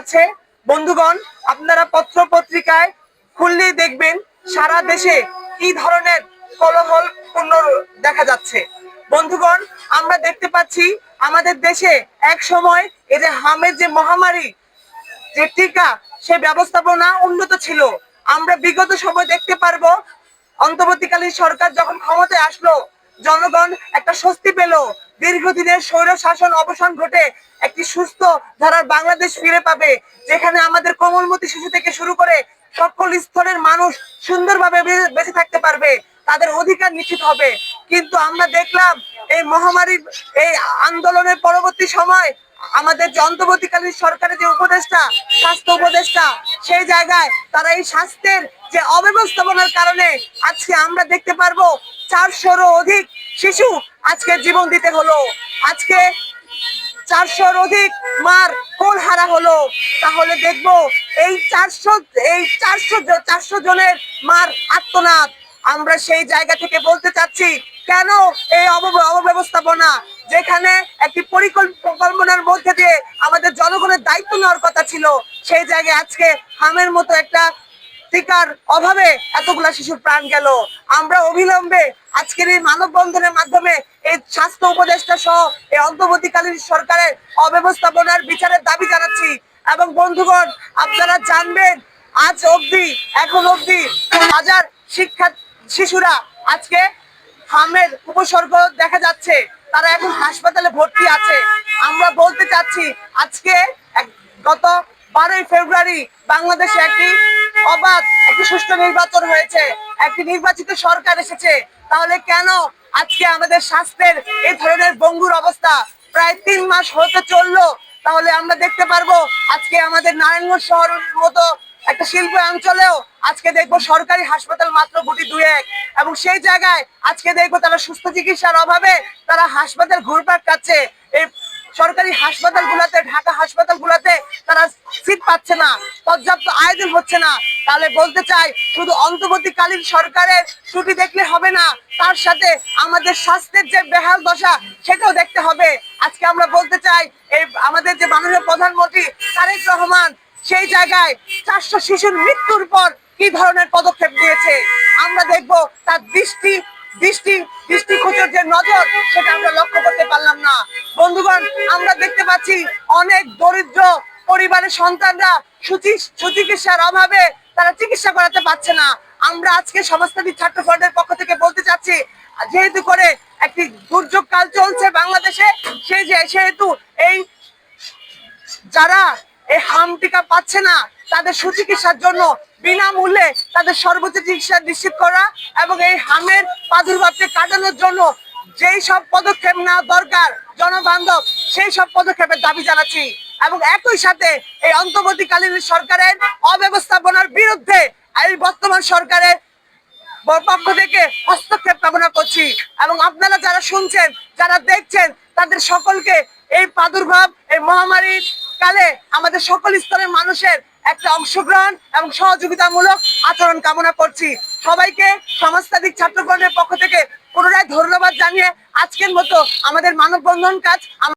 আছে। বন্ধুগণ, আপনারা পত্র পত্রিকায় খুললেই দেখবেন সারা দেশে কি ধরনের কোলাহলপূর্ণ দেখা যাচ্ছে। বন্ধুগণ, আমরা দেখতে পাচ্ছি আমাদের দেশে এক সময় এই যে হামের যে মহামারী, যে টিকা, সে ব্যবস্থাপনা উন্নত ছিল। আমরা বিগত সময় দেখতে পারবো অন্তর্বর্তীকালীন সরকার যখন ক্ষমতায় আসলো, জনগণ একটা স্বস্তি পেল। দীর্ঘদিনের স্বৈর শাসন অবসান ঘটে একটি সুস্থ ধারার বাংলাদেশ ফিরে পাবে, যেখানে আমাদের কোমলমতি শিশু থেকে শুরু করে সকল স্তরের মানুষ সুন্দরভাবে বেঁচে থাকতে পারবে, তাদের অধিকার নিশ্চিত হবে। কিন্তু আমরা দেখলাম এই মহামারীর এই আন্দোলনের পরবর্তী সময় আমাদের যে অন্তর্বর্তীকালীন সরকারের যে উপদেষ্টা, স্বাস্থ্য উপদেষ্টা, সেই জায়গায় তারা এই স্বাস্থ্যের যে অব্যবস্থাপনার কারণে আজকে আমরা দেখতে পারবো 400-রও অধিক শিশু আজকে জীবন দিতে হলো। আজকে 400-র অধিক মার কোল হারা হলো। তাহলে দেখবো এই 400 জনের মার আত্মনাদ। আমরা সেই জায়গা থেকে বলতে চাচ্ছি, কেন এই অব্যবস্থাপনা, যেখানে একটি পরিকল্পনার মধ্যে দিয়ে আমাদের জনগণের দায়িত্ব নেওয়ার কথা ছিল, সেই জায়গায় আজকে হামের মতো একটা টিকার অভাবে এতগুলা শিশুর প্রাণ গেল। আমরা অবিলম্বে আজকের এই মানববন্ধনের মাধ্যমে এই স্বাস্থ্য উপদেষ্টা সহ এই অন্তর্বর্তীকালীন সরকারের অব্যবস্থাপনার বিচারের দাবি জানাচ্ছি। এবং বন্ধুগণ, আপনারা জানবেন এখন অবধি হাজার শিশুরা আজকে হামের উপসর্গ দেখা যাচ্ছে, তারা এখন হাসপাতালে ভর্তি আছে। আমরা বলতে চাচ্ছি, আজকে গত 12ই ফেব্রুয়ারি বাংলাদেশে একটি অবাধ, একটি সুষ্ঠু নির্বাচন হয়েছে, একটি নির্বাচিত সরকার এসেছে। তাহলে কেন আজকে আমাদের স্বাস্থ্যের এই ধরনের ভঙ্গুর অবস্থা? প্রায় 3 মাস হতে চললো। তাহলে আমরা দেখতে পারবো আজকে আমাদের নারায়ণগঞ্জ শহরের মতো একটা শিল্প অঞ্চলেও আজকে দেখবো সরকারি হাসপাতাল মাত্র গুটি 2-1, এবং সেই জায়গায় আজকে দেখবো তারা সুস্থ চিকিৎসার অভাবে তারা হাসপাতাল ঘুরপাক খাচ্ছে। এই সরকারি হাসপাতালগুলোতে, ঢাকা হাসপাতালগুলোতে তারা সিট পাচ্ছে না, পর্যাপ্ত আয়োজন হচ্ছে না। তাহলে বলতে চাই, শুধু অন্তর্বর্তীকালীন সরকারের ত্রুটি দেখলে হবে না, তার সাথে আমাদের স্বাস্থ্যের যে বেহাল দশা সেটাও দেখতে হবে। আজকে আমরা বলতে চাই, এই আমাদের যে মাননীয় প্রধানমন্ত্রী তারেক রহমান সেই জায়গায় 400 শিশুর মৃত্যুর পর কি ধরনের পদক্ষেপ নিয়েছে, আমরা দেখবো তার দৃষ্টিগোচর যে নজর, সেটা আমরা লক্ষ্য করতে পারলাম না। বন্ধুগণ, আমরা দেখতে পাচ্ছি অনেক দরিদ্র পরিবারের সন্তানরা সুচিকিৎসার অভাবে তারা চিকিৎসা করাতে পারছে না। আমরা আজকে সমাজতান্ত্রী ছাত্র ফ্রন্টের পক্ষ থেকে বলতে চাচ্ছি, যেহেতু করে একটি দুর্যোগ কাল চলছে বাংলাদেশে, সেহেতু এই যারা এই হাম টিকা পাচ্ছে না তাদের সুচিকিৎসার জন্য বিনামূল্যে তাদের সর্বোচ্চ চিকিৎসা নিশ্চিত করা, এবং এই হামের প্রাদুর্ভাবকে কাটানোর জন্য যেই সব পদক্ষেপ নেওয়া দরকার জনবান্ধব, সেই সব পদক্ষেপের দাবি জানাচ্ছি। এবং একই সাথে এই অন্তর্বর্তীকালীন সরকারের অব্যবস্থাপনার বিরুদ্ধে এই বর্তমান সরকারের পক্ষ থেকে হস্তক্ষেপ কামনা করছি। এবং আপনারা যারা শুনছেন, যারা দেখছেন, তাদের সকলকে এই প্রাদুর্ভাব, এই মহামারীর কালে আমাদের সকল স্তরের মানুষের একটা অংশগ্রহণ এবং সহযোগিতামূলক আচরণ কামনা করছি। সবাইকে সমাজতান্ত্রিক ছাত্র ফ্রন্টের পক্ষ থেকে পুনরায় ধন্যবাদ জানিয়ে আজকের মতো আমাদের মানববন্ধন কাজ